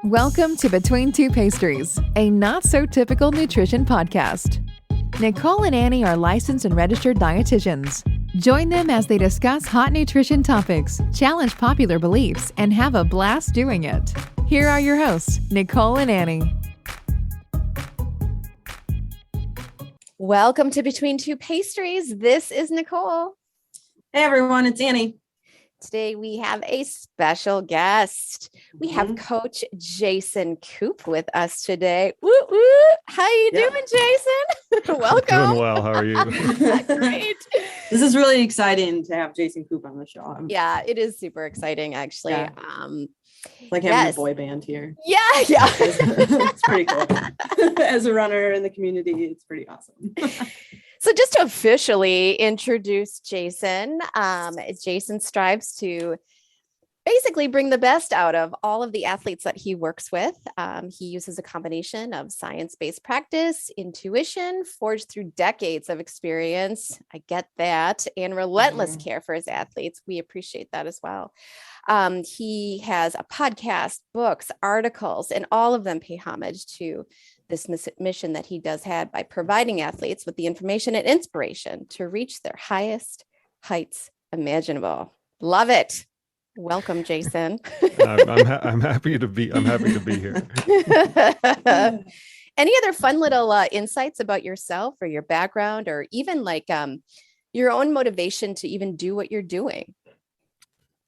Welcome to Between Two Pastries, a not-so-typical nutrition podcast. Nicole and Annie are licensed and registered dietitians. Join them as they discuss hot nutrition topics, challenge popular beliefs, and have a blast doing it. Here are your hosts, Nicole and Annie. Welcome to Between Two Pastries. This is Nicole. Hey everyone, it's Annie. Today we have a special guest. We have Coach Jason Koop with us today. Woo woo! How you doing, Jason? Welcome. Doing well. How are you? Great. This is really exciting to have Jason Koop on the show. Yeah, it is super exciting, actually. Yeah. It's like having a boy band here. Yeah. It's pretty cool. As a runner in the community, it's pretty awesome. So just to officially introduce Jason, Jason strives to basically bring the best out of all of the athletes that he works with. He uses a combination of science-based practice, intuition, forged through decades of experience. I get that. And relentless care for his athletes. We appreciate that as well. He has a podcast, books, articles, and all of them pay homage to this mission that he does have by providing athletes with the information and inspiration to reach their highest heights imaginable. Love it. Welcome, Jason. I'm happy to be here. Any other fun little insights about yourself or your background, or even like your own motivation to even do what you're doing?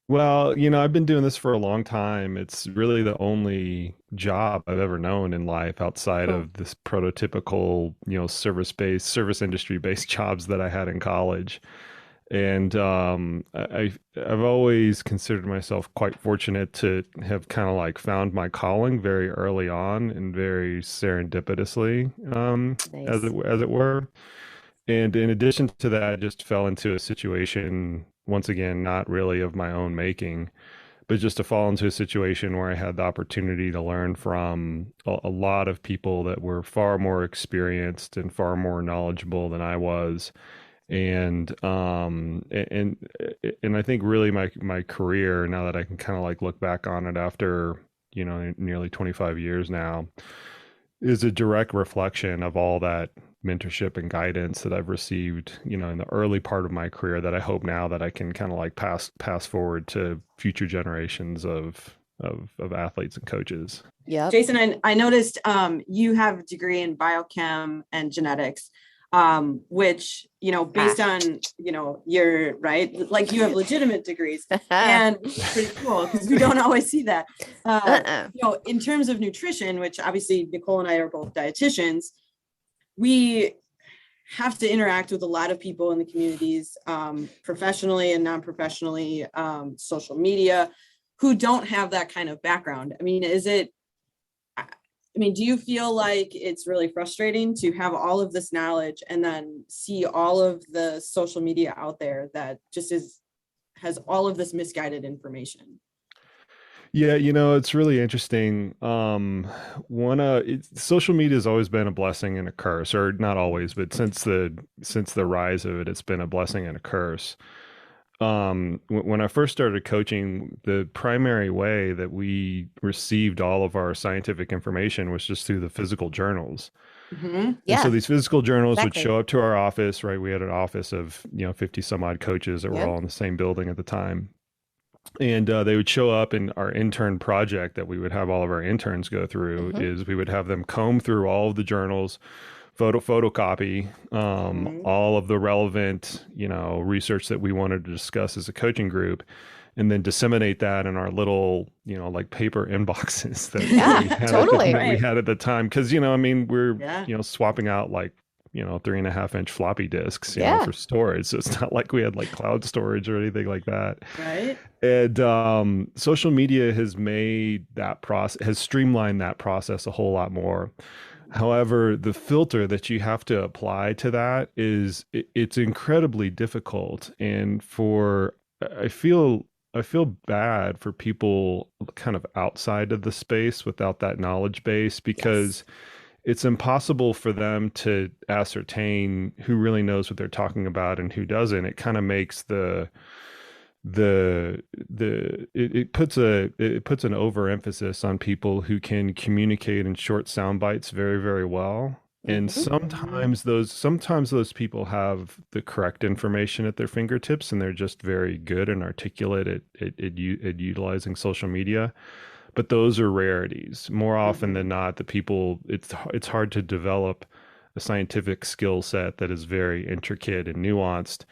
Well, I've been doing this for a long time. It's really the only job I've ever known in life outside of this prototypical, service industry-based jobs that I had in college. And I've always considered myself quite fortunate to have kind of like found my calling very early on and very serendipitously, as it were. And in addition to that, I just fell into a situation, once again, not really of my own making, but just to fall into a situation where I had the opportunity to learn from a lot of people that were far more experienced and far more knowledgeable than I was. And I think really my career, now that I can kind of like look back on it after, nearly 25 years now, is a direct reflection of all that mentorship and guidance that I've received, in the early part of my career, that I hope now that I can kind of like pass forward to future generations of athletes and coaches. Yeah. Jason, I noticed you have a degree in biochem and genetics, which, based on, you're right, like you have legitimate degrees, and it's pretty cool because we don't always see that. In terms of nutrition, which obviously Nicole and I are both dietitians, we have to interact with a lot of people in the communities, professionally and non-professionally, social media, who don't have that kind of background. I mean, do you feel like it's really frustrating to have all of this knowledge and then see all of the social media out there that just has all of this misguided information? Yeah, it's really interesting. Social media has always been a blessing and a curse, or not always, but since the rise of it, it's been a blessing and a curse. When I first started coaching, the primary way that we received all of our scientific information was just through the physical journals. Yeah. And so these physical journals would show up to our office, right? We had an office of, 50 some odd coaches that were all in the same building at the time. And they would show up in our intern project that we would have all of our interns go through, is we would have them comb through all of the journals, photocopy all of the relevant, research that we wanted to discuss as a coaching group, and then disseminate that in our little, like paper inboxes that we had at the time. Because, we're, swapping out like, 3.5-inch floppy disks, for storage. So it's not like we had like cloud storage or anything like that. Right. And social media has made that process, has streamlined that process a whole lot more. However, the filter that you have to apply to that it's incredibly difficult. And I feel bad for people kind of outside of the space without that knowledge base, because it's impossible for them to ascertain who really knows what they're talking about and who doesn't. It kind of makes the it puts an overemphasis on people who can communicate in short sound bites very, very well. And sometimes those people have the correct information at their fingertips, and they're just very good and articulate at utilizing social media. But those are rarities. More often than not, it's hard to develop a scientific skill set that is very intricate and nuanced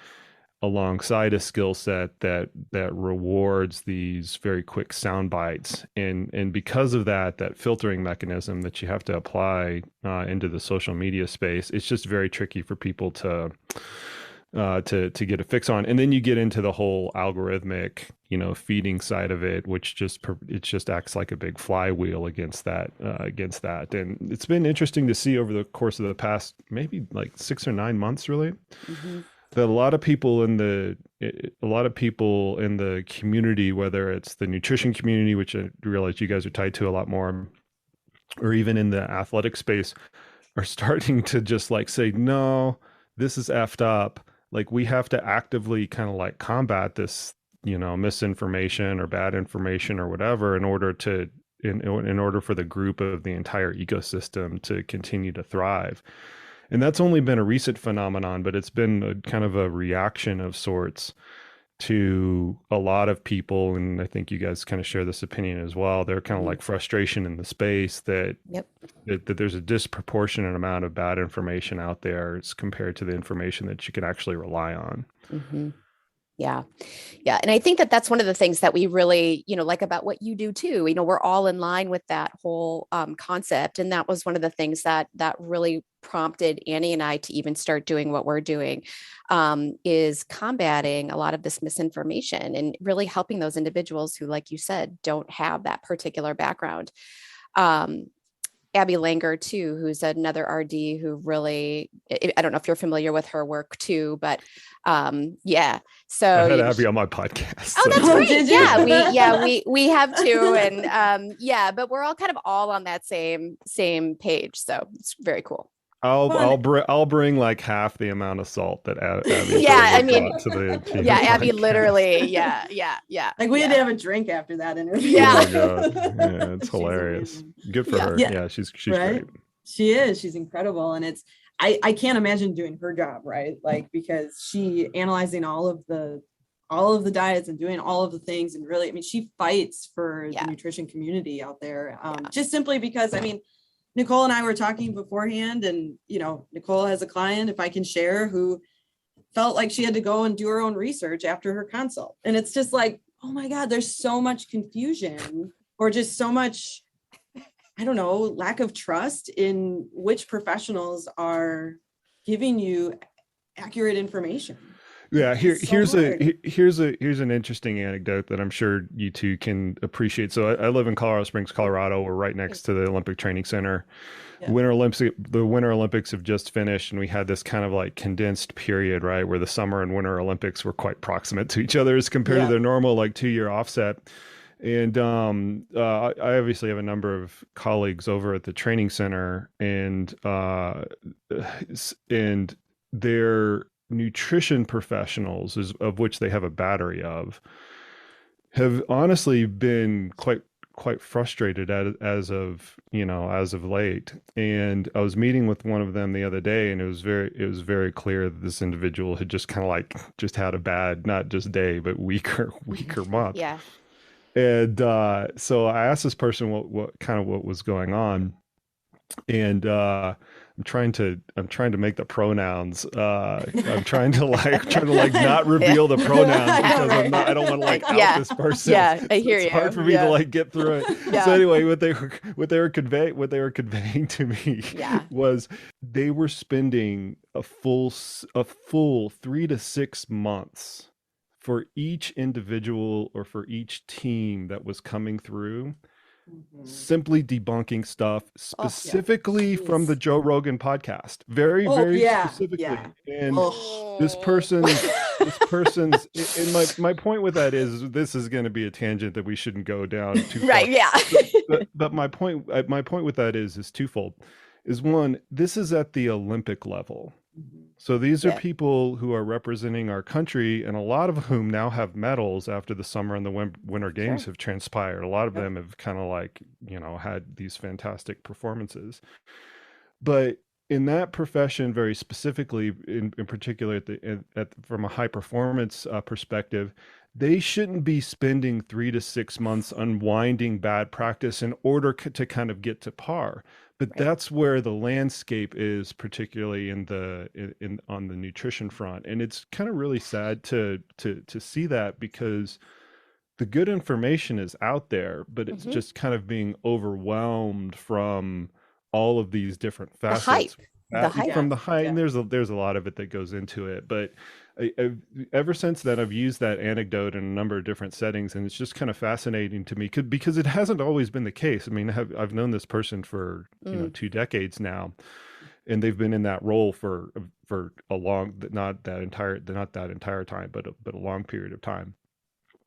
alongside a skill set that rewards these very quick sound bites, and because of that filtering mechanism that you have to apply into the social media space, it's just very tricky for people to get a fix on. And then you get into the whole algorithmic, feeding side of it, which it just acts like a big flywheel against that. And it's been interesting to see over the course of the past maybe like 6 or 9 months, really. That a lot of people in the community, whether it's the nutrition community, which I realize you guys are tied to a lot more, or even in the athletic space, are starting to just like say, no, this is effed up. Like, we have to actively kind of like combat this, misinformation or bad information or whatever in order for the group of the entire ecosystem to continue to thrive. And that's only been a recent phenomenon, but it's been a kind of a reaction of sorts to a lot of people. And I think you guys kind of share this opinion as well. They're kind of like frustration in the space that there's a disproportionate amount of bad information out there as compared to the information that you can actually rely on. Yeah. And I think that that's one of the things that we really, like about what you do too. We're all in line with that whole concept. And that was one of the things that really prompted Annie and I to even start doing what we're doing, is combating a lot of this misinformation and really helping those individuals who, like you said, don't have that particular background. Abby Langer too, who's another RD who really, I don't know if you're familiar with her work too, but so I had Abby on my podcast. Oh, that's great. We have too. And but we're all kind of all on that same page. So it's very cool. I'll bring like half the amount of salt that Abby to the team. Abby literally like we had to have a drink after that interview. Oh my God. Yeah, it's hilarious. Good for her. Yeah, she's right? Great. She is. She's incredible. And it's I can't imagine doing her job, right? Like, because she analyzing all of the diets and doing all of the things, and really, I mean, she fights for the nutrition community out there. Just simply because, I mean, Nicole and I were talking beforehand, and, Nicole has a client, if I can share, who felt like she had to go and do her own research after her consult. And it's just like, oh my God, there's so much confusion, or just so much, I don't know, lack of trust in which professionals are giving you accurate information. Yeah, here's an interesting anecdote that I'm sure you two can appreciate. So I live in Colorado Springs, Colorado. We're right next to the Olympic Training Center. Yeah. The Winter Olympics have just finished, and we had this kind of like condensed period, right, where the Summer and Winter Olympics were quite proximate to each other as compared to their normal like 2-year offset. And I obviously have a number of colleagues over at the training center, and their nutrition professionals, of which they have a battery of, have honestly been quite frustrated as of late. And I was meeting with one of them the other day, and it was very clear that this individual had just kind of like just had a bad, not just day, but weaker month. Yeah. And so I asked this person what was going on, and I'm trying to make the pronouns. I'm trying to not reveal the pronouns because I don't want to like out this person. Yeah, I hear you. It's hard for me to like get through it. Yeah. So anyway, what they were conveying to me was they were spending a full 3 to 6 months for each individual or for each team that was coming through, simply debunking stuff specifically from the Joe Rogan podcast. Very specifically. Yeah. And this person's and my point with that is, this is going to be a tangent that we shouldn't go down too far. Right. Yeah. but my point with that is twofold. Is one, this is at the Olympic level. So these are Yeah. people who are representing our country, and a lot of whom now have medals after the summer and the winter games Sure. have transpired. A lot of Yep. them have kind of like, had these fantastic performances. But in that profession, very specifically, in particular, from a high performance perspective, they shouldn't be spending 3 to 6 months unwinding bad practice in order to kind of get to par. But Right. that's where the landscape is, particularly on the nutrition front, and it's kind of really sad to see that, because the good information is out there, but it's Mhm. just kind of being overwhelmed from all of these different The facets. hype. The hype. From Yeah. the height, Yeah. and there's a lot of it that goes into it. But ever since then, I've used that anecdote in a number of different settings, and it's just kind of fascinating to me, because it hasn't always been the case. I mean, I've known this person for 2 decades now, and they've been in that role for a long, not that entire time, but a long period of time.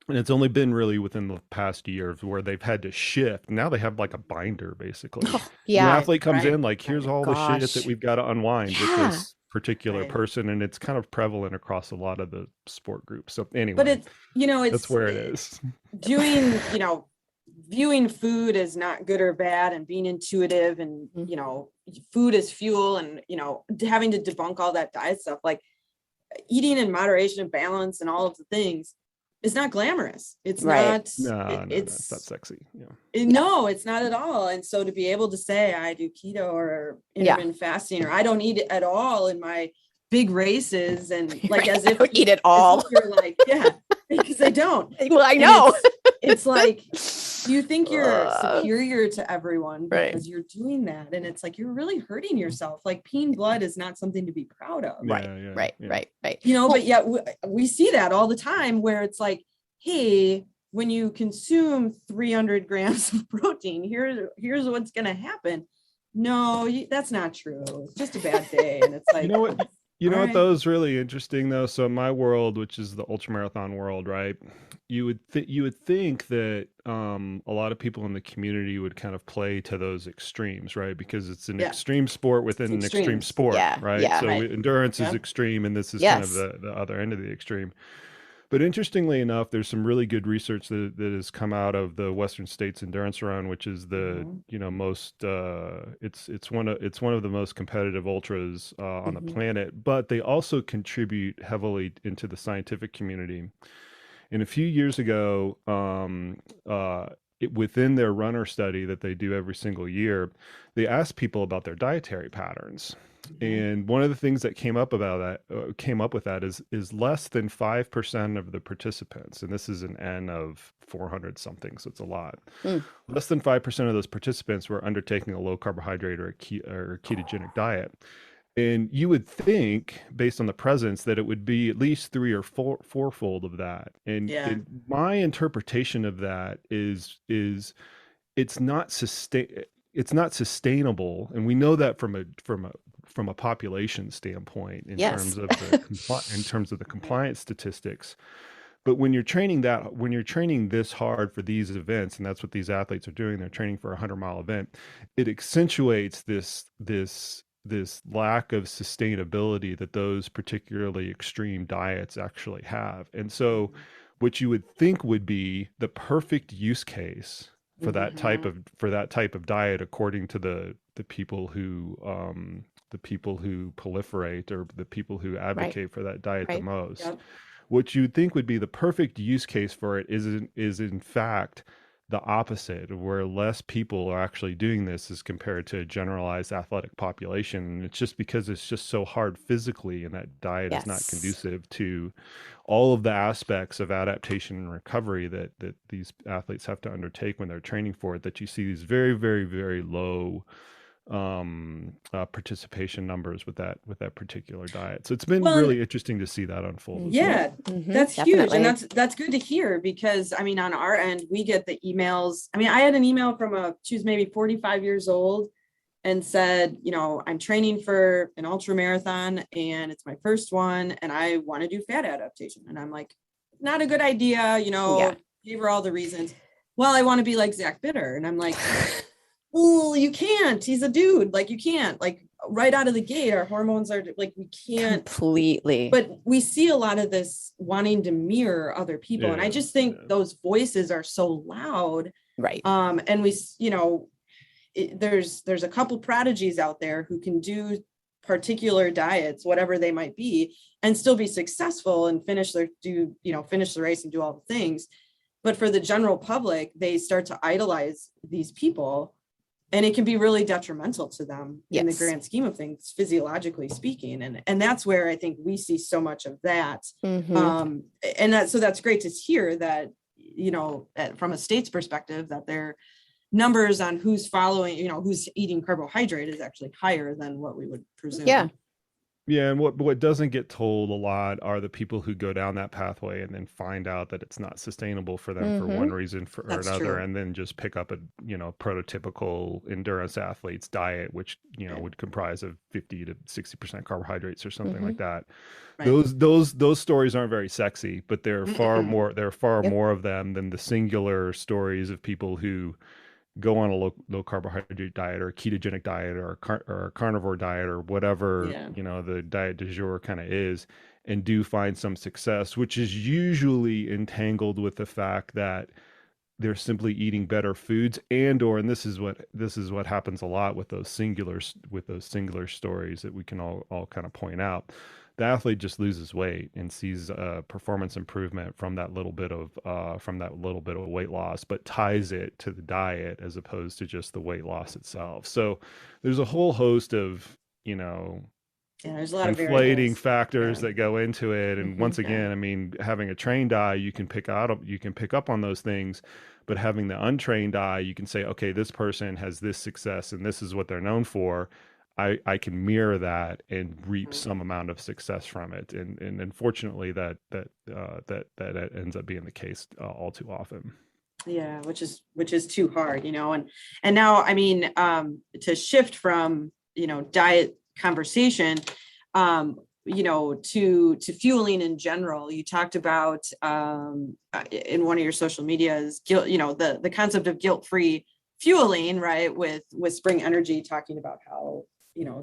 And it's only been really within the past year where they've had to shift. Now they have like a binder, basically. Oh, New yeah. athlete comes Right. in, like, here's all the shit that Gosh. we've got to unwind with Yeah. this particular Right. person. And it's kind of prevalent across a lot of the sport groups. So But anyway, it's, it's that's where it is. doing, viewing food as not good or bad, and being intuitive, and, Mhm. Food is fuel, and, having to debunk all that diet stuff, like eating in moderation and balance and all of the things is not glamorous. It's Right. not, No, it's not sexy. no, it's not at all. And so to be able to say I do keto or Yeah. intermittent fasting, or I don't eat it at all in my big races, and like as I if don't eat it as all. if you're like, yeah, because I don't. Well, I And know. it's like you think you're Uh, superior to everyone Right. because you're doing that, and it's like you're really hurting yourself. Like peeing blood is not something to be proud of. Right. Yeah, Right. yeah. Right. Right. But yet we see that all the time, where it's like, hey, when you consume 300 grams of protein, here's what's going to happen. No, that's not true. It's just a bad day. And it's like, You know what? You know all what right. though is really interesting though. So in my world, which is the ultramarathon world, right? You would think that a lot of people in the community would kind of play to those extremes, right? Because it's an Yeah. extreme sport within an extreme Extremes. sport, Yeah, right? yeah. So Right. endurance is Yeah. extreme, and this is kind of Yes. the other end of the extreme. But interestingly enough, there's some really good research that has come out of the Western States Endurance Run, which is the most it's one of the most competitive ultras on the Mhm. planet. But they also contribute heavily into the scientific community. And a few years ago, within their runner study that they do every single year, they asked people about their dietary patterns. And one of the things that came up with that is less than 5% of the participants, and this is an N of 400 something, so it's a lot. Less than 5% of those participants were undertaking a low carbohydrate or a ketogenic diet. And you would think, based on the presence, that it would be at least three or fourfold of that. And my interpretation of that is it's not sustainable, and we know that from a population standpoint in Yes. terms of the compliance statistics. But when you're training this hard for these events, and that's what these athletes are doing, they're training for a 100-mile event, it accentuates this lack of sustainability that those particularly extreme diets actually have. And so what you would think would be the perfect use case for that type of diet, according to the people who proliferate, or the people who advocate for that diet the most. Yep. What you'd think would be the perfect use case for it is in fact the opposite, of where less people are actually doing this as compared to a generalized athletic population. And it's just because it's just so hard physically, and that diet is not conducive to all of the aspects of adaptation and recovery that these athletes have to undertake when they're training for it, that you see these very, very, very low participation numbers with that particular diet. So it's been really interesting to see that unfold. That's huge, and that's good to hear, because I mean, on our end, we get the emails. I mean, I had an email from she was maybe 45 years old, and said, I'm training for an ultra marathon, and it's my first one, and I want to do fat adaptation. And I'm like, not a good idea, gave her all the reasons. Well, I want to be like Zach Bitter. And I'm like, ooh, well, you can't, he's a dude, like you can't, like right out of the gate, our hormones are like, we can't completely. But we see a lot of this wanting to mirror other people. And I just think those voices are so loud. Right. And we, there's a couple prodigies out there who can do particular diets, whatever they might be, and still be successful and finish the race and do all the things. But for the general public, they start to idolize these people, and it can be really detrimental to them in the grand scheme of things, physiologically speaking. And that's where I think we see so much of that. And so that's great to hear that, from a state's perspective, that their numbers on who's following, who's eating carbohydrate is actually higher than what we would presume. Yeah, and what doesn't get told a lot are the people who go down that pathway and then find out that it's not sustainable for them for one reason or another, true. And then just pick up a prototypical endurance athlete's diet, which would comprise of 50 to 60% carbohydrates or something like that. Right. Those stories aren't very sexy, but there are far more. There are far more of them than the singular stories of people who go on a low carbohydrate diet or a ketogenic diet or a carnivore diet or whatever, the diet du jour kind of is, and do find some success, which is usually entangled with the fact that they're simply eating better foods and this is what happens a lot with those singular stories that we can all kind of point out. The athlete just loses weight and sees performance improvement from that little bit of weight loss, but ties it to the diet as opposed to just the weight loss itself. So there's a whole host of there's a lot inflating factors that go into it. And once again, I mean, having a trained eye, you can pick up on those things, but having the untrained eye, you can say, okay, this person has this success and this is what they're known for. I can mirror that and reap some amount of success from it, and unfortunately that ends up being the case all too often. Yeah, which is too hard, and now, I mean, to shift from diet conversation, to fueling in general. You talked about in one of your social medias, guilt, the concept of guilt-free fueling, right? With Spring Energy talking about how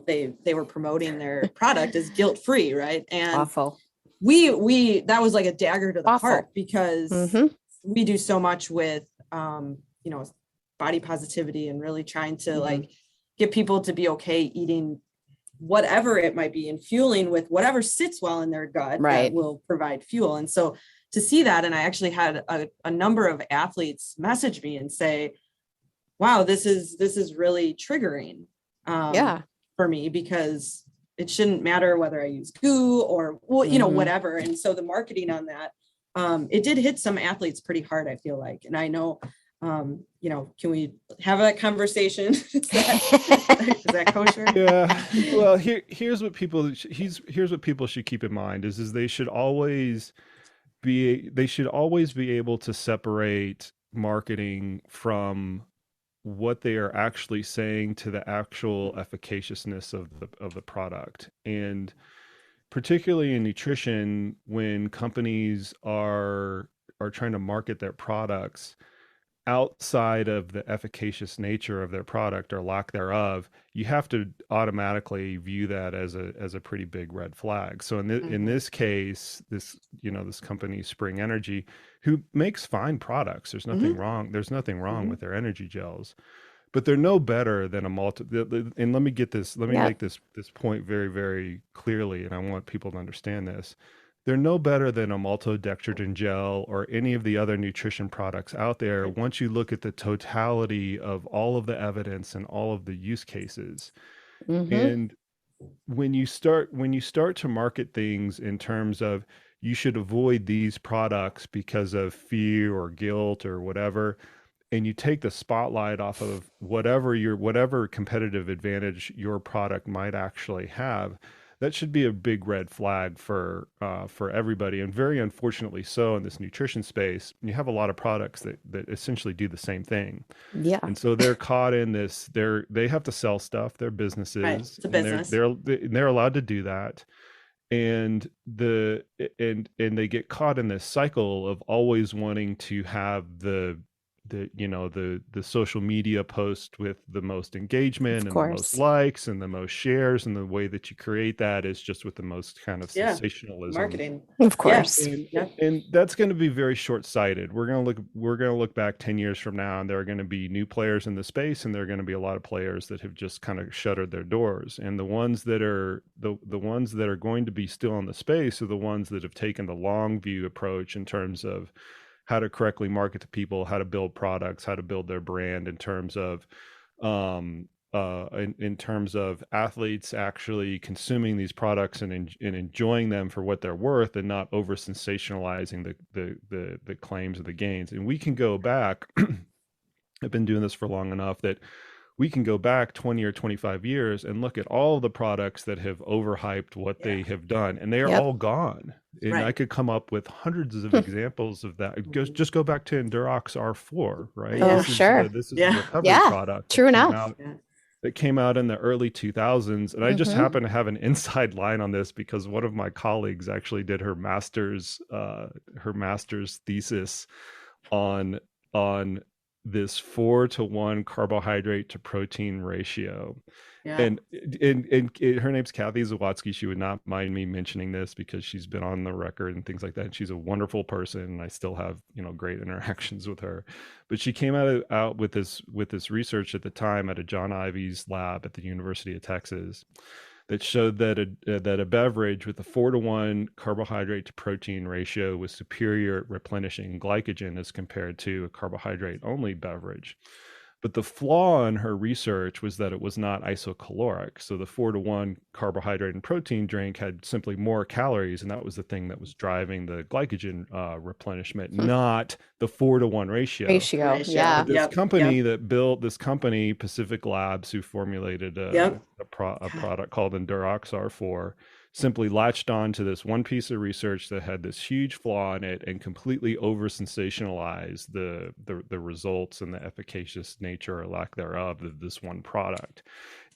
they were promoting their product as guilt-free, right? And awful. We that was like a dagger to the heart, because we do so much with body positivity and really trying to like get people to be okay eating whatever it might be and fueling with whatever sits well in their gut that will provide fuel. And so to see that, and I actually had a number of athletes message me and say, wow, this is really triggering for me, because it shouldn't matter whether I use goo or whatever. And so the marketing on that, it did hit some athletes pretty hard, I feel like. And I know, can we have that conversation? Is that kosher? Yeah. Well, here's what people should keep in mind is they should always be able to separate marketing from what they are actually saying to the actual efficaciousness of the product. And particularly in nutrition, when companies are trying to market their products outside of the efficacious nature of their product or lack thereof, you have to automatically view that as a pretty big red flag. So in this case, this company, Spring Energy, who makes fine products, there's nothing wrong. There's nothing wrong with their energy gels, but they're no better than a and let me make this point very, very clearly, and I want people to understand this. They're no better than a maltodextrin gel or any of the other nutrition products out there once you look at the totality of all of the evidence and all of the use cases. And when you start to market things in terms of you should avoid these products because of fear or guilt or whatever, and you take the spotlight off of whatever competitive advantage your product might actually have, that should be a big red flag for everybody. And very unfortunately so in this nutrition space, you have a lot of products that essentially do the same thing. Yeah. And so they're caught in this, they have to sell stuff, they're businesses. Right. It's a business. They're allowed to do that. And they get caught in this cycle of always wanting to have the the social media post with the most engagement and the most course. likes and the most shares, and the way that you create that is just with the most kind of sensationalism. Marketing. Of course. And that's going to be very short-sighted. We're going to look back 10 years from now, and there are going to be new players in the space, and there are going to be a lot of players that have just kind of shuttered their doors. And the ones that are the ones that are going to be still in the space are the ones that have taken the long view approach in terms of how to correctly market to people, how to build products, how to build their brand in terms of in terms of athletes actually consuming these products and enjoying them for what they're worth, and not over sensationalizing the claims of the gains. And we can go back. I've been doing this for long enough that we can go back 20 or 25 years and look at all the products that have overhyped what they have done, and they are all gone. And I could come up with hundreds of examples of that. Just go back to Endurox R4, right? Oh, sure. This is a recovery product. True enough. That came out in the early 2000s. And I just happen to have an inside line on this because one of my colleagues actually did her master's thesis on this 4-to-1 carbohydrate to protein ratio. And her name's Kathy Zawatsky. She would not mind me mentioning this because she's been on the record and things like that. And she's a wonderful person, and I still have great interactions with her. But she came out with this research at the time at a John Ivey's lab at the University of Texas that showed that a beverage with a 4-to-1 carbohydrate to protein ratio was superior at replenishing glycogen as compared to a carbohydrate only beverage. But the flaw in her research was that it was not isocaloric. So the 4-to-1 carbohydrate and protein drink had simply more calories, and that was the thing that was driving the glycogen replenishment, not the 4-to-1 ratio. Yeah. This company that built this company, Pacific Labs, who formulated a product called Endurox R4, simply latched on to this one piece of research that had this huge flaw in it and completely over sensationalized the results and the efficacious nature or lack thereof of this one product.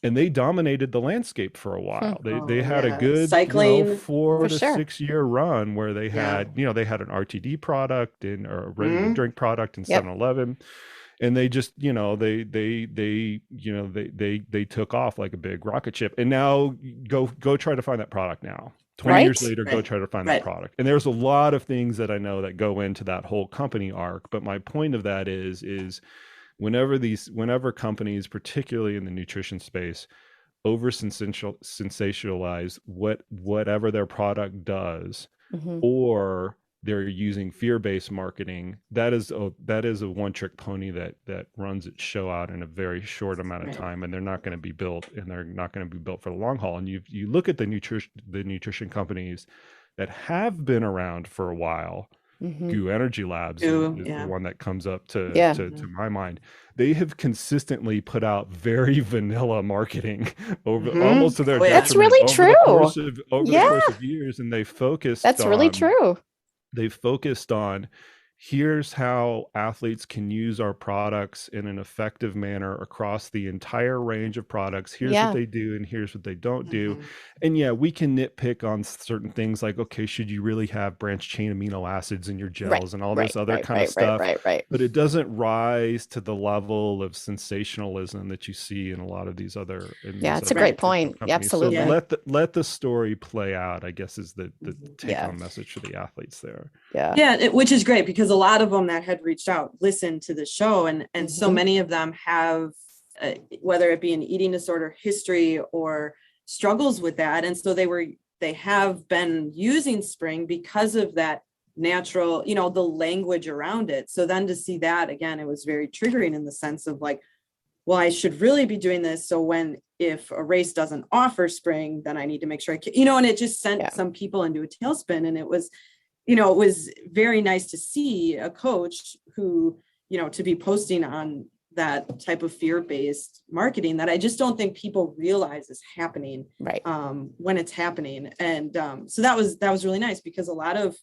And they dominated the landscape for a while. They had a good cycling 4 to 6 year run where they had they had an RTD product or a ready to drink product in 7-Eleven. And they just, they took off like a big rocket ship. And now go try to find that product now. 20 years later, go try to find that product. And there's a lot of things that I know that go into that whole company arc. But my point of that is whenever companies, particularly in the nutrition space, over sensationalize whatever their product does, or they're using fear-based marketing, that is a one-trick pony that runs its show out in a very short amount of time, and they're not going to be built, for the long haul. And you look at the nutrition companies that have been around for a while. Goo Energy Labs is the one that comes up to my mind. They have consistently put out very vanilla marketing over almost to their detriment. That's really true. Over the course of years, and they focused. That's really true. They focused on, here's how athletes can use our products in an effective manner across the entire range of products. Here's what they do, and here's what they don't do. And we can nitpick on certain things like, okay, should you really have branched chain amino acids in your gels and all this other kind of stuff? But it doesn't rise to the level of sensationalism that you see in a lot of these other. It's a great point. Absolutely. So let the story play out, I guess, is the take home message for the athletes there. Which is great, because a lot of them that had reached out listened to the show, and so many of them have whether it be an eating disorder history or struggles with that, and so they have been using Spring because of that natural, the language around it. So then to see that again, it was very triggering in the sense of like, well, I should really be doing this, so if a race doesn't offer Spring, then I need to make sure I can, and it just sent some people into a tailspin. And it was very nice to see a coach who, to be posting on that type of fear-based marketing that I just don't think people realize is happening when it's happening. And so that was really nice, because a lot of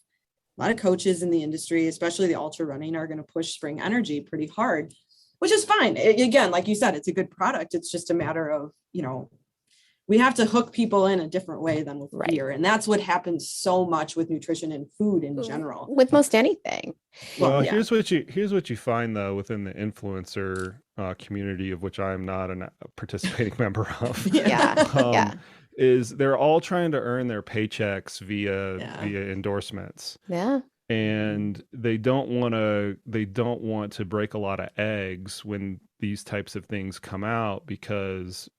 coaches in the industry, especially the ultra running, are going to push Spring Energy pretty hard, which is fine. Again, like you said, it's a good product. It's just a matter of, we have to hook people in a different way than with Right. beer. And that's what happens so much with nutrition and food in general. With most anything. Well, yeah. here's what you find though within the influencer community, of which I'm not a participating member of. Yeah. Is they're all trying to earn their paychecks via Yeah. endorsements. Yeah. And they don't want to break a lot of eggs when these types of things come out, because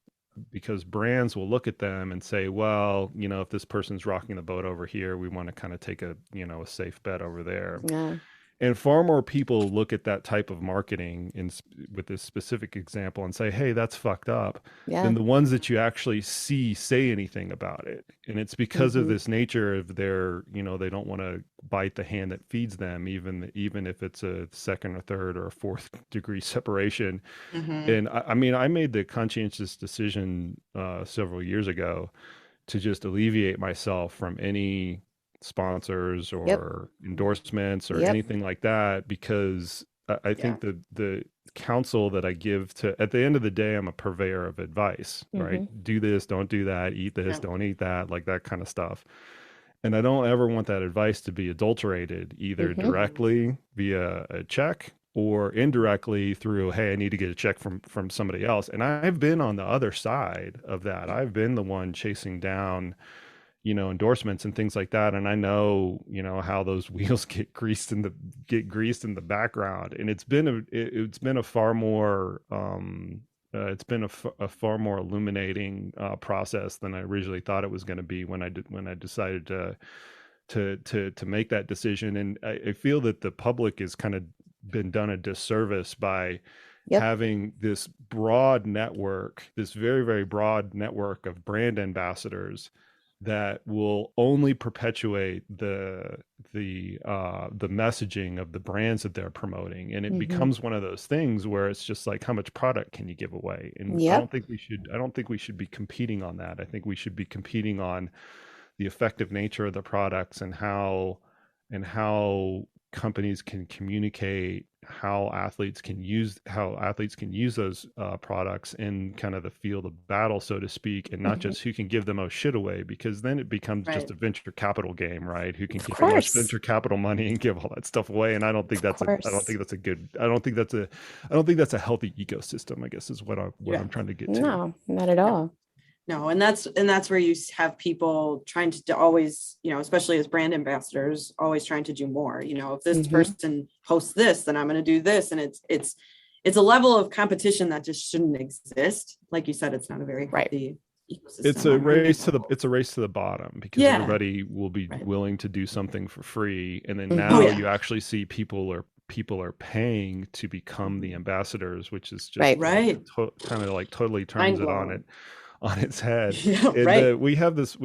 brands will look at them and say, well, if this person's rocking the boat over here, we want to kind of take a safe bet over there. Yeah. And far more people look at that type of marketing with this specific example and say, hey, that's fucked up, than the ones that you actually see say anything about it. And it's because of this nature of their, they don't want to bite the hand that feeds them, even if it's a second or third or a fourth degree separation. And I mean, I made the conscientious decision several years ago to just alleviate myself from any sponsors or endorsements or anything like that, because I think the counsel that I give at the end of the day, I'm a purveyor of advice, right? Do this, don't do that, eat this, don't eat that, like that kind of stuff. And I don't ever want that advice to be adulterated, either directly via a check or indirectly through, hey, I need to get a check from somebody else. And I've been on the other side of that. I've been the one chasing down endorsements and things like that, and I know how those wheels get greased in the background. And it's been a far more far more illuminating process than I originally thought it was going to be when I decided to make that decision. And I feel that the public has kind of been done a disservice by having this broad network, this very, very broad network of brand ambassadors that will only perpetuate the messaging of the brands that they're promoting. And it becomes one of those things where it's just like, how much product can you give away? And I don't think we should be competing on that. I think we should be competing on the effective nature of the products and how companies can communicate how athletes can use those products in kind of the field of battle, so to speak, and not just who can give the most shit away, because then it becomes just a venture capital game, right? Who can get the most venture capital money and give all that stuff away. And I don't think that's a healthy ecosystem, I guess, is what I'm trying to get to. No, not at all. No, and that's where you have people trying to always, especially as brand ambassadors, always trying to do more. If this person posts this, then I'm going to do this, and it's a level of competition that just shouldn't exist. Like you said, it's not a very healthy ecosystem. It's a race to the bottom, because everybody will be willing to do something for free, and then now you actually see people are paying to become the ambassadors, which is just kind of like totally turns it on its head. We have this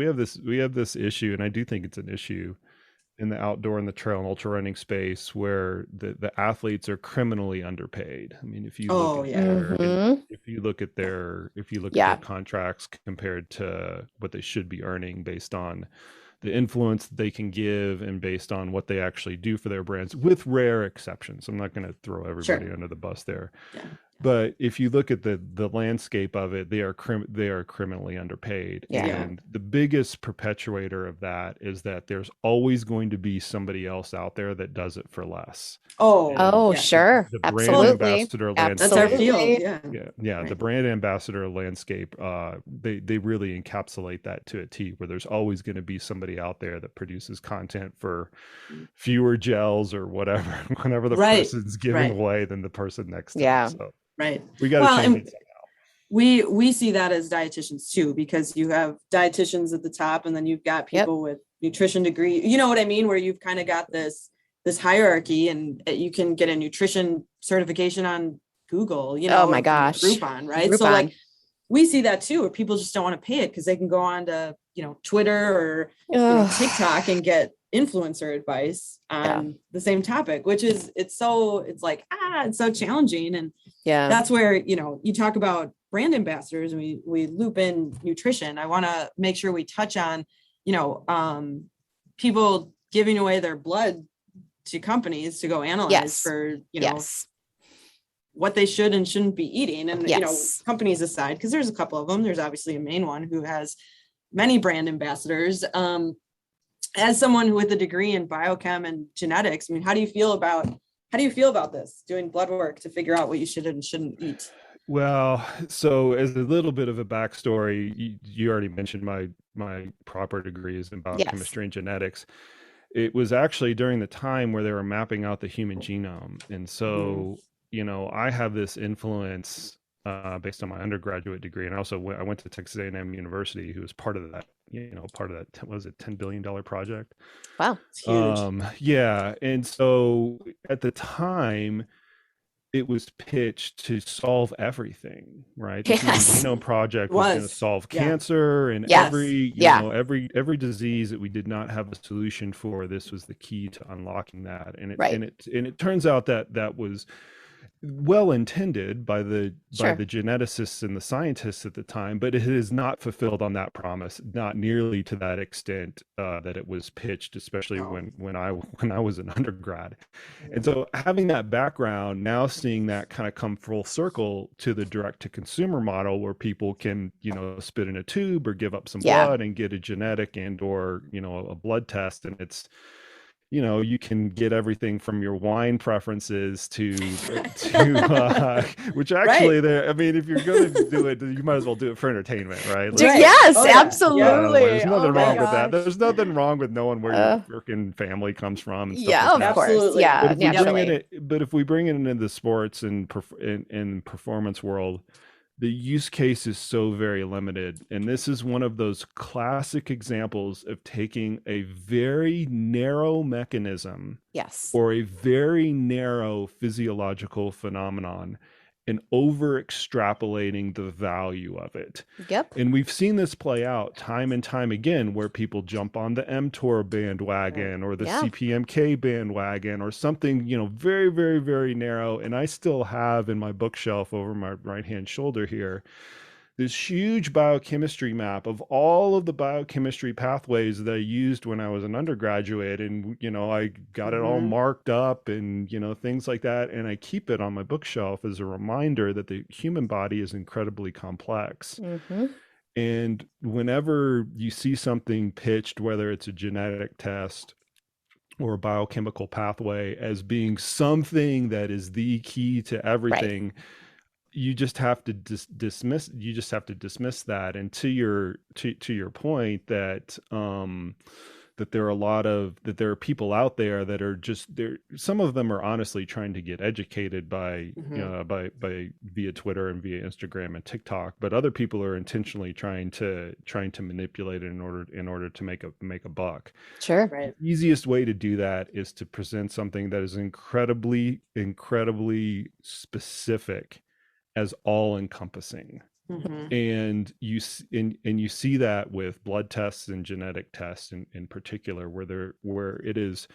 issue, and I do think it's an issue in the outdoor and the trail and ultra running space, where the athletes are criminally underpaid. I mean, if you look at their contracts compared to what they should be earning based on the influence they can give and based on what they actually do for their brands, with rare exceptions. I'm not going to throw everybody under the bus there. But if you look at the landscape of it, they are criminally underpaid. And the biggest perpetuator of that is that there's always going to be somebody else out there that does it for less. Sure. The Absolutely. brand ambassador landscape. That's our field. The brand ambassador landscape, they really encapsulate that to a T, where there's always going to be somebody out there that produces content for fewer gels or whatever, whenever the person's giving away than the person next to them. So. We got to change it somehow. We see that as dietitians too, because you have dietitians at the top, and then you've got people with nutrition degree. You know what I mean? Where you've kind of got this hierarchy, and you can get a nutrition certification on Google. Oh my gosh, Groupon, right? Groupon. So like we see that too, where people just don't want to pay it because they can go on to Twitter or TikTok and get influencer advice on the same topic, which is it's so challenging. And that's where you talk about brand ambassadors, and we loop in nutrition. I want to make sure we touch on people giving away their blood to companies to go analyze for what they should and shouldn't be eating. And, Yes. companies aside, because there's a couple of them, there's obviously a main one who has many brand ambassadors. As someone with a degree in biochem and genetics, I mean, how do you feel about this, doing blood work to figure out what you should and shouldn't eat? Well, so as a little bit of a backstory, you already mentioned my proper degrees in biochemistry and genetics. It was actually during the time where they were mapping out the human genome. And so, I have this influence based on my undergraduate degree. And also I went to Texas A&M University, who was part of that, what was it, $10 billion project? Wow. It's huge. Yeah. And so at the time, it was pitched to solve everything, right? The Human Yes. Genome Project was going to solve cancer and Yes. every disease that we did not have a solution for. This was the key to unlocking that, and it turns out that was well intended by the geneticists and the scientists at the time, but it has not fulfilled on that promise, not nearly to that extent that it was pitched, especially when I was an undergrad. And so having that background, now seeing that kind of come full circle to the direct to consumer model, where people can spit in a tube or give up some blood and get a genetic and or a blood test, and it's you can get everything from your wine preferences to which actually there, I mean, if you're going to do it, you might as well do it for entertainment, right? Yes, absolutely. There's nothing wrong with that. There's nothing wrong with knowing where your freaking family comes from and stuff like that. Of course. Yeah, but if we bring it into the sports and performance world, the use case is so very limited. And this is one of those classic examples of taking a very narrow mechanism or a very narrow physiological phenomenon and over extrapolating the value of it. And we've seen this play out time and time again, where people jump on the mTOR bandwagon or the CPMK bandwagon or something, very, very, very narrow. And I still have in my bookshelf over my right-hand shoulder here, this huge biochemistry map of all of the biochemistry pathways that I used when I was an undergraduate. And, I got it all marked up and, things like that. And I keep it on my bookshelf as a reminder that the human body is incredibly complex. And whenever you see something pitched, whether it's a genetic test or a biochemical pathway, as being something that is the key to everything, you just have to dismiss that. And to your point that that there are people out there that are just there. Some of them are honestly trying to get educated by by via Twitter and via Instagram and TikTok, but other people are intentionally trying to manipulate it in order to make a buck. Sure. The easiest way to do that is to present something that is incredibly specific as all encompassing. And you see that with blood tests and genetic tests in particular, where it is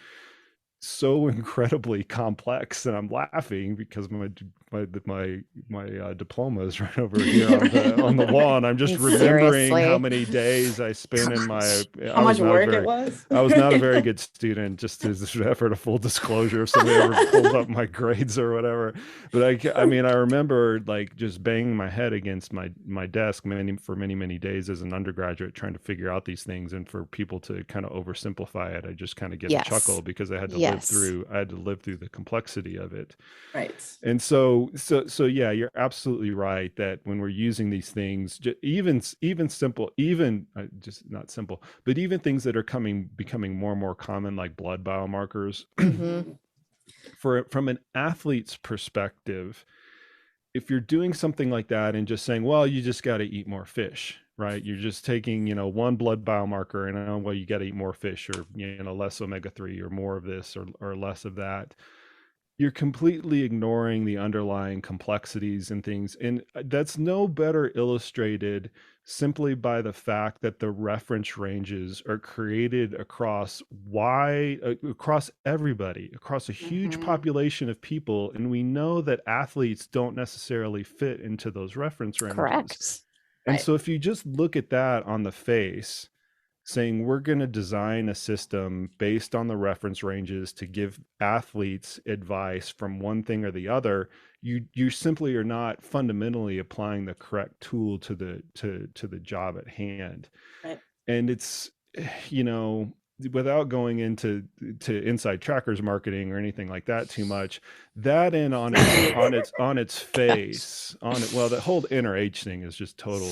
so incredibly complex. And I'm laughing because my diploma is right over here on the wall, and I'm just remembering how many days I spent in my how much work it was. I was not a very good student, just as an effort of full disclosure, if somebody ever pulls up my grades or whatever. But I remember like just banging my head against my desk for many days as an undergraduate, trying to figure out these things. And for people to kind of oversimplify it, I just kind of get a chuckle, because I had to live through the complexity of it. Right. And so yeah, you're absolutely right that when we're using these things, even simple, just not simple, but even things that are becoming more and more common, like blood biomarkers, from an athlete's perspective, if you're doing something like that and just saying, well, you just got to eat more fish, right? You're just taking, one blood biomarker and, well, you got to eat more fish, or, less omega-3 or more of this or less of that. You're completely ignoring the underlying complexities and things. And that's no better illustrated simply by the fact that the reference ranges are created across everybody, across a huge population of people. And we know that athletes don't necessarily fit into those reference ranges. Correct. And so if you just look at that on the face, saying we're going to design a system based on the reference ranges to give athletes advice from one thing or the other, you simply are not fundamentally applying the correct tool to the job at hand. Right. And it's, you know, without going into inside trackers marketing or anything like that too much, that in on its face, on it, well, the whole inner age thing is just total,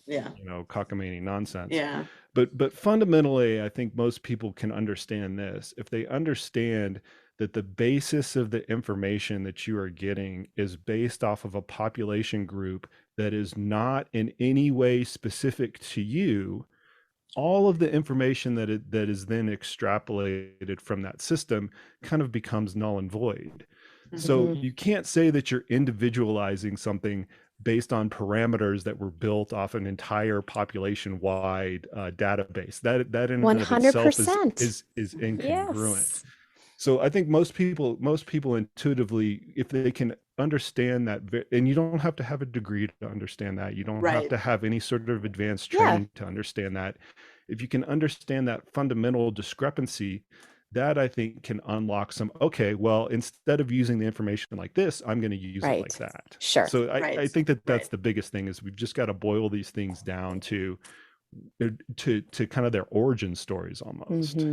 you know, cockamamie nonsense. Yeah. But fundamentally, I think most people can understand this. If they understand that the basis of the information that you are getting is based off of a population group that is not in any way specific to you, all of the information that is then extrapolated from that system kind of becomes null and void. So you can't say that you're individualizing something based on parameters that were built off an entire population-wide database. That in and of itself is incongruent. Yes. So I think most people intuitively, if they can understand that, and you don't have to have a degree to understand that, you don't have to have any sort of advanced training to understand that. If you can understand that fundamental discrepancy, that I think can unlock some, okay, well, instead of using the information like this, I'm going to use it like that. Sure. So I think that that's the biggest thing, is we've just got to boil these things down to kind of their origin stories almost.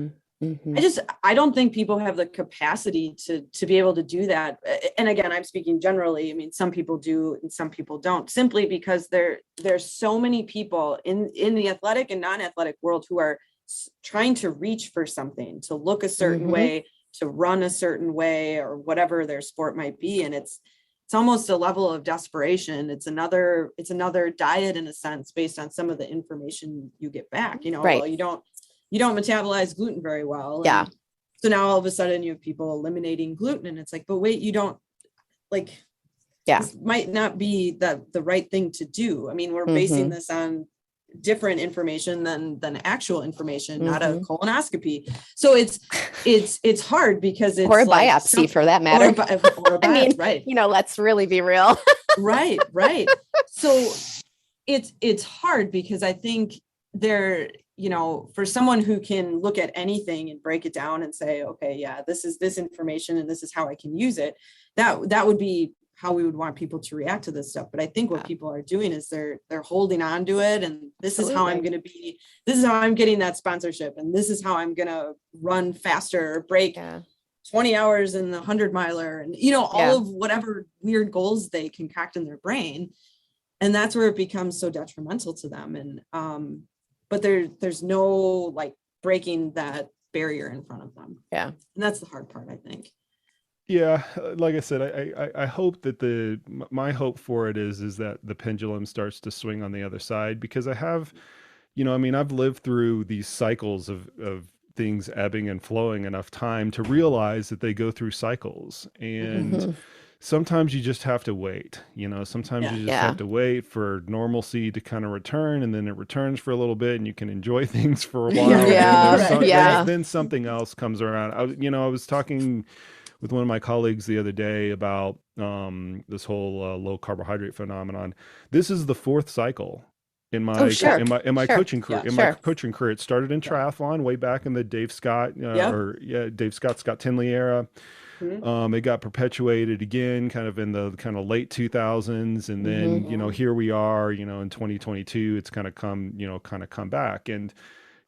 I don't think people have the capacity to be able to do that. And again, I'm speaking generally. I mean, some people do and some people don't, simply because there's so many people in the athletic and non-athletic world who are trying to reach for something, to look a certain way, to run a certain way, or whatever their sport might be. And it's almost a level of desperation. It's another diet, in a sense, based on some of the information you get back. You know, well, you don't metabolize gluten very well. Yeah. So now all of a sudden you have people eliminating gluten, and it's like, but wait, you don't, like, this might not be the right thing to do. I mean, we're basing this on different information than actual information, not a colonoscopy. So it's hard, because it's, or a biopsy for that matter. Or a I mean, right. You know, let's really be real. Right. So it's hard, because I think you know, for someone who can look at anything and break it down and say, okay, yeah, this is this information and this is how I can use it, that would be how we would want people to react to this stuff. But I think what people are doing is they're holding on to it, and this is how I'm going to be, this is how I'm getting that sponsorship, and this is how I'm going to run faster or break 20 hours in the 100-miler, and, you know, all of whatever weird goals they concoct in their brain. And that's where it becomes so detrimental to them. And but there's no, like, breaking that barrier in front of them. Yeah. And that's the hard part, I think. Yeah, like I said, I hope that my hope for it is that the pendulum starts to swing on the other side, because I have, you know, I mean, I've lived through these cycles of things ebbing and flowing enough time to realize that they go through cycles, and sometimes you just have to wait, you know, sometimes you just have to wait for normalcy to kind of return, and then it returns for a little bit and you can enjoy things for a while. Then something else comes around. I was talking with one of my colleagues the other day about this whole low carbohydrate phenomenon. This is the fourth cycle in my coaching career. My coaching career, it started in triathlon way back in the Dave Scott Dave Scott Tinley era. It got perpetuated again kind of in the kind of late 2000s, and then you know, here we are, you know, in 2022 it's kind of come back. And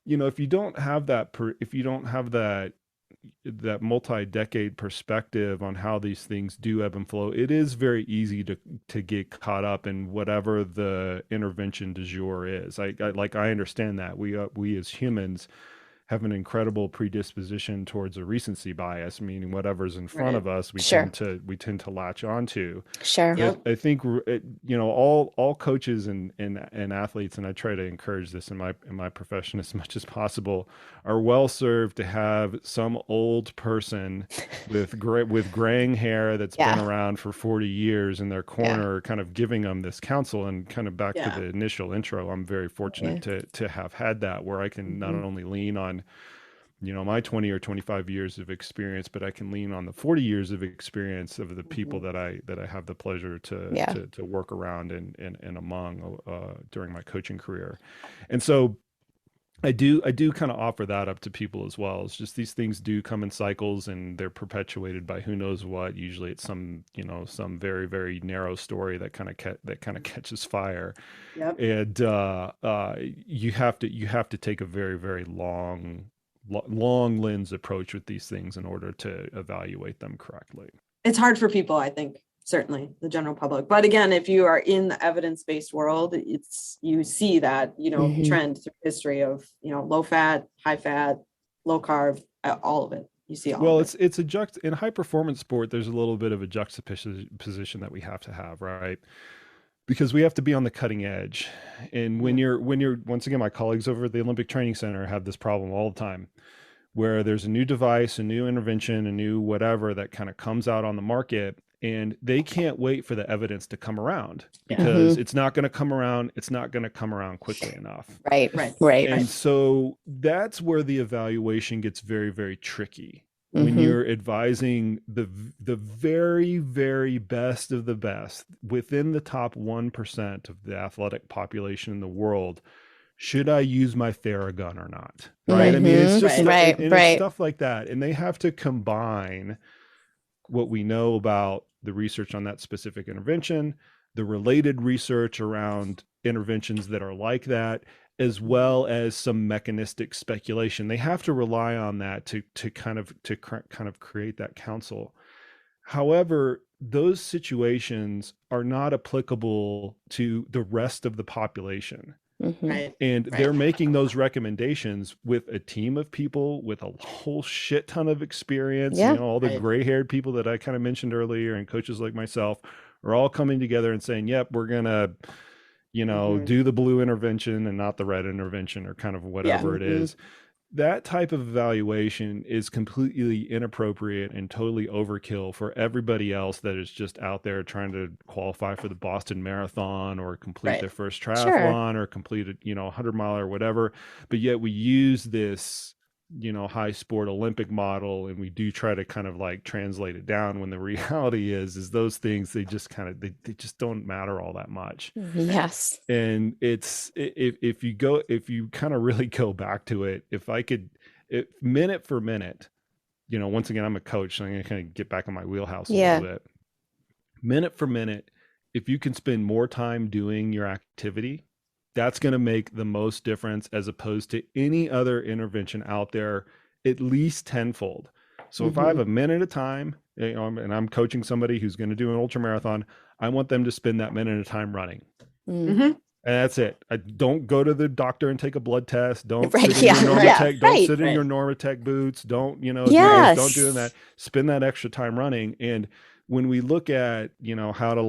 you know, if you don't have that multi-decade perspective on how these things do ebb and flow, it is very easy to get caught up in whatever the intervention du jour is. I understand that we as humans have an incredible predisposition towards a recency bias, meaning whatever's in front of us, we tend to latch onto. But I think, you know, all coaches and athletes, and I try to encourage this in my profession as much as possible, are well served to have some old person with graying hair that's been around for 40 years in their corner, kind of giving them this counsel. And kind of back to the initial intro, I'm very fortunate to have had that, where I can not only lean on, you know, my 20 or 25 years of experience, but I can lean on the 40 years of experience of the people that I have the pleasure to work around and among during my coaching career. And so I do kind of offer that up to people as well. It's just these things do come in cycles and they're perpetuated by who knows what. Usually it's some, some very, very narrow story that that kind of catches fire. Yep. And you have to take a very, very long lens approach with these things in order to evaluate them correctly. It's hard for people, I think, certainly the general public. But again, if you are in the evidence-based world, you see that, trend through history of, low fat, high fat, low carb, all of it. You see all of it. It's in high performance sport, there's a little bit of a juxtaposition that we have to have, right? Because we have to be on the cutting edge. And when you're once again, my colleagues over at the Olympic Training Center have this problem all the time, where there's a new device, a new intervention, a new whatever that kind of comes out on the market, and they can't wait for the evidence to come around because it's not going to come around. It's not going to come around quickly enough. Right. And so that's where the evaluation gets very, very tricky. When you're advising the very, very best of the best within the top 1% of the athletic population in the world, should I use my Theragun or not? Right. I mean, it's just it's stuff like that. And they have to combine what we know about the research on that specific intervention, the related research around interventions that are like that, as well as some mechanistic speculation. They have to rely on that to kind of create that counsel. However, those situations are not applicable to the rest of the population. And they're making those recommendations with a team of people with a whole shit ton of experience. All the gray-haired people that I kind of mentioned earlier and coaches like myself are all coming together and saying, yep, we're going to, do the blue intervention and not the red intervention, or kind of whatever it is. That type of evaluation is completely inappropriate and totally overkill for everybody else that is just out there trying to qualify for the Boston Marathon or complete their first triathlon or complete a 100-mile or whatever. But yet we use this high sport Olympic model, and we do try to kind of like translate it down, when the reality is those things, they just they just don't matter all that much. Yes. And it's, if you kind of really go back to it, minute for minute, once again, I'm a coach, so I'm going to kind of get back in my wheelhouse a little bit. Minute for minute, if you can spend more time doing your activity, that's going to make the most difference as opposed to any other intervention out there, at least tenfold. So if I have a minute of time, and I'm coaching somebody who's going to do an ultra marathon, I want them to spend that minute of time running. And that's it. I don't go to the doctor and take a blood test. Don't sit in your Normatec. Don't sit in your Normatec boots. Don't don't do that. Spend that extra time running. And when we look at how to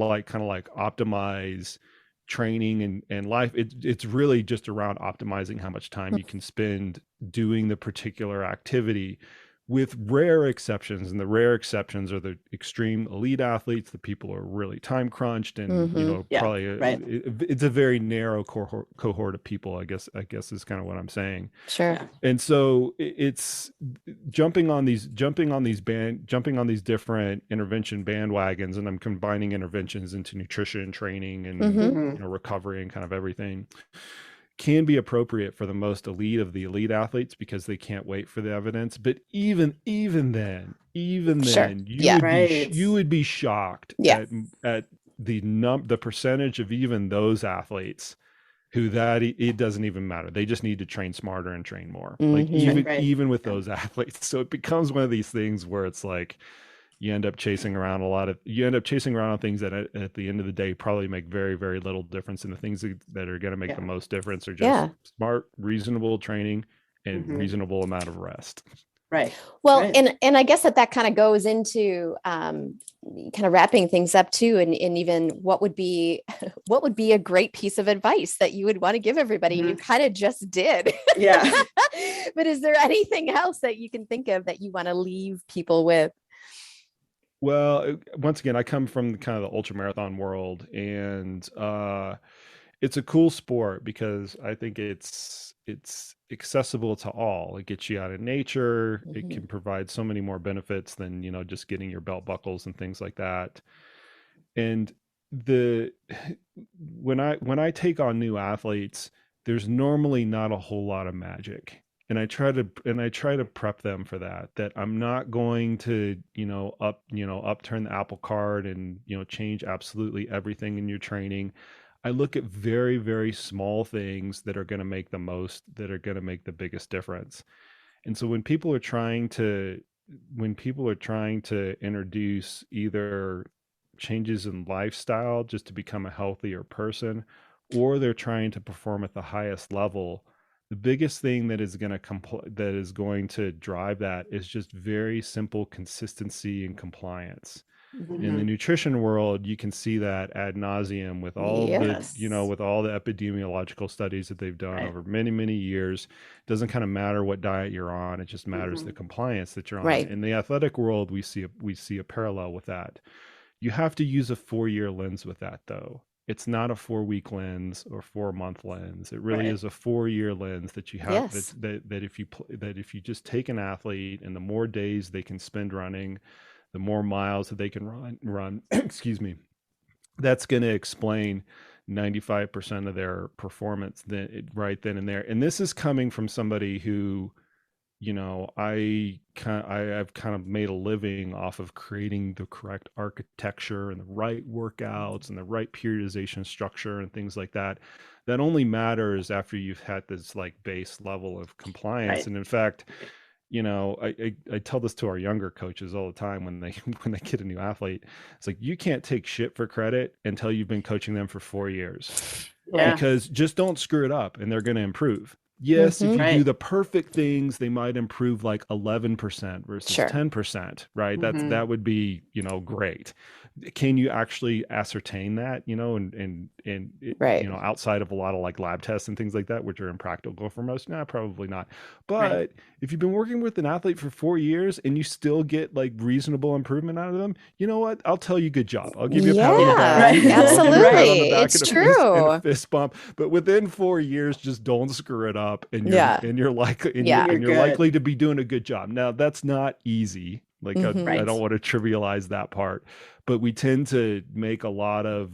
optimize training and life, it's really just around optimizing how much time you can spend doing the particular activity, with rare exceptions. And the rare exceptions are the extreme elite athletes, the people who are really time crunched, and it's a very narrow cohort of people, I guess is kind of what I'm saying. Sure. And so it's jumping on these different intervention bandwagons, and I'm combining interventions into nutrition, training, and recovery, and kind of everything, can be appropriate for the most elite of the elite athletes because they can't wait for the evidence. But even then, you would be shocked at the percentage of even those athletes who it doesn't even matter. They just need to train smarter and train more. Even with those athletes. So it becomes one of these things where it's like, you end up chasing around on things that at the end of the day probably make very, very little difference. And the things that are going to make the most difference are just smart, reasonable training and reasonable amount of rest. Right. Well, and I guess that kind of goes into kind of wrapping things up too. And even what would be a great piece of advice that you would want to give everybody? You kind of just did. Yeah. But is there anything else that you can think of that you want to leave people with? Well, once again, I come from kind of the ultra marathon world, and it's a cool sport because I think it's accessible to all. It gets you out in nature. It can provide so many more benefits than just getting your belt buckles and things like that. And when I take on new athletes, there's normally not a whole lot of magic. And I try to prep them for that I'm not going to, upturn the apple cart and, change absolutely everything in your training. I look at very, very small things that are going to make the biggest difference. And so when people are trying to introduce either changes in lifestyle just to become a healthier person, or they're trying to perform at the highest level, the biggest thing that is going to drive that is just very simple consistency and compliance. In the nutrition world, you can see that ad nauseum with all with all the epidemiological studies that they've done over many, many years. It doesn't kind of matter what diet you're on. It just matters the compliance that you're on. Right. In the athletic world, we see a parallel with that. You have to use a 4-year lens with that, though. It's not a 4-week lens or 4-month lens. It really is a 4-year lens that you have. That if you just take an athlete and the more days they can spend running, the more miles that they can run, excuse me, that's going to explain 95% of their performance right then and there. And this is coming from somebody who, I've kind of made a living off of creating the correct architecture and the right workouts and the right periodization structure and things like that. That only matters after you've had this like base level of compliance. And in fact, I tell this to our younger coaches all the time when they get a new athlete. It's like, you can't take shit for credit until you've been coaching them for 4 years, because just don't screw it up and they're going to improve. Yes, if you do the perfect things, they might improve like 11% versus 10%, right? That would be, great. Can you actually ascertain that, outside of a lot of like lab tests and things like that, which are impractical for most? Nah, probably not. But if you've been working with an athlete for 4 years and you still get like reasonable improvement out of them, you know what? I'll ttell you, good job. I'll give you a pat on the back. Absolutely. It's true. And a fist bump. But within 4 years, just don't screw it up. And you're likely to be doing a good job. Now, that's not easy. Like I don't want to trivialize that part, but we tend to make a lot of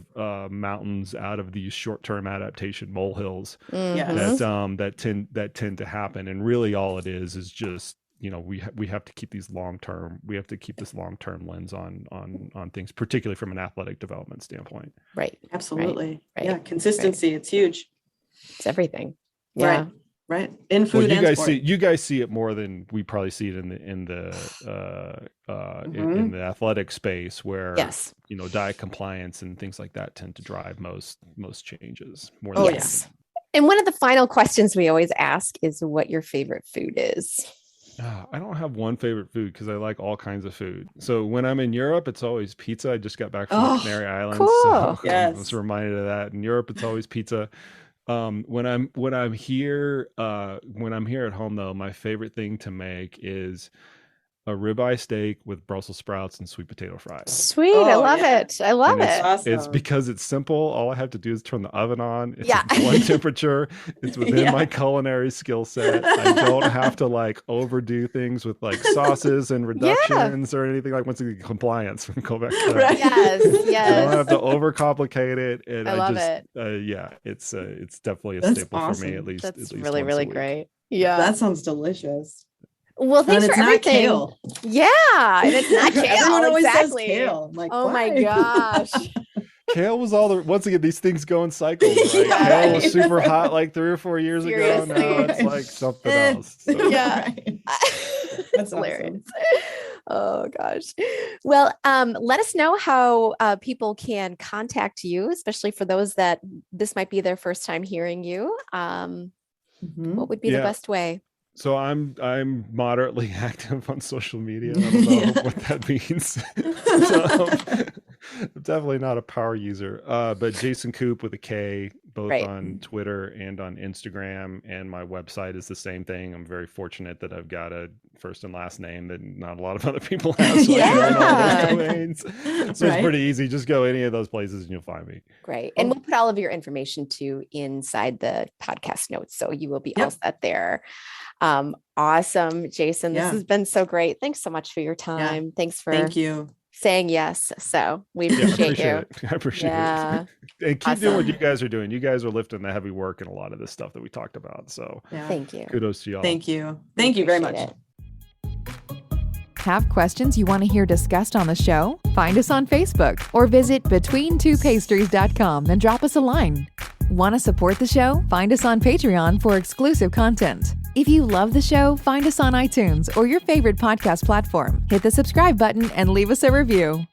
mountains out of these short-term adaptation molehills that tend to happen. And really, all it is just, we have to keep these long-term. We have to keep this long-term lens on things, particularly from an athletic development standpoint. Right. Absolutely. Right. Yeah. Consistency. It's huge. It's everything. Yeah. Right. In food and sport. You guys see it more than we probably see it in the athletic space, where diet compliance and things like that tend to drive most changes more than yes. And one of the final questions we always ask is what your favorite food is. I don't have one favorite food because I like all kinds of food. So when I'm in Europe, it's always pizza. I just got back from the Canary Islands. Cool. So I was reminded of that. In Europe, it's always pizza. When I'm here at home, though, my favorite thing to make is a ribeye steak with Brussels sprouts and sweet potato fries. Sweet. I love it. I love it. Awesome. It's because it's simple. All I have to do is turn the oven on. It's at one temperature. It's within my culinary skill set. I don't have to like overdo things with like sauces and reductions or anything, like once again, compliance from Koop. Yes. I don't have to overcomplicate it. And I love it. It's definitely a staple for me, at least. That's at least really, really great. Yeah. That sounds delicious. Well, thanks for everything. Kale. Yeah, and it's not kale. Everyone always says kale. Like, oh my gosh. Kale was once again, these things go in cycles, right? Kale was super hot like 3 or 4 years ago. Now it's like something else. So. Yeah. That's hilarious. Awesome. Oh gosh. Well, let us know how people can contact you, especially for those that this might be their first time hearing you. What would be the best way? So I'm moderately active on social media. I don't know what that means. I'm definitely not a power user, but Jason Koop with a K, both on Twitter and on Instagram. And my website is the same thing. I'm very fortunate that I've got a first and last name that not a lot of other people have. So I can own all those domains. So it's pretty easy. Just go any of those places and you'll find me. Great. And we'll put all of your information too inside the podcast notes. So you will be all set there. Awesome, Jason. This has been so great. Thanks so much for your time. Thanks for Thank you. saying yes. So we Yeah, appreciate you. I appreciate Yeah. it. And keep Awesome. doing what you guys are doing. You guys are lifting the heavy work in a lot of this stuff that we talked about. So Thank you. kudos to y'all. Thank you. Thank you very much. Appreciate Have questions you want to hear discussed on the show? Find us on Facebook or visit betweentwopastries.com and drop us a line. Want to support the show? Find us on Patreon for exclusive content. If you love the show, find us on iTunes or your favorite podcast platform. Hit the subscribe button and leave us a review.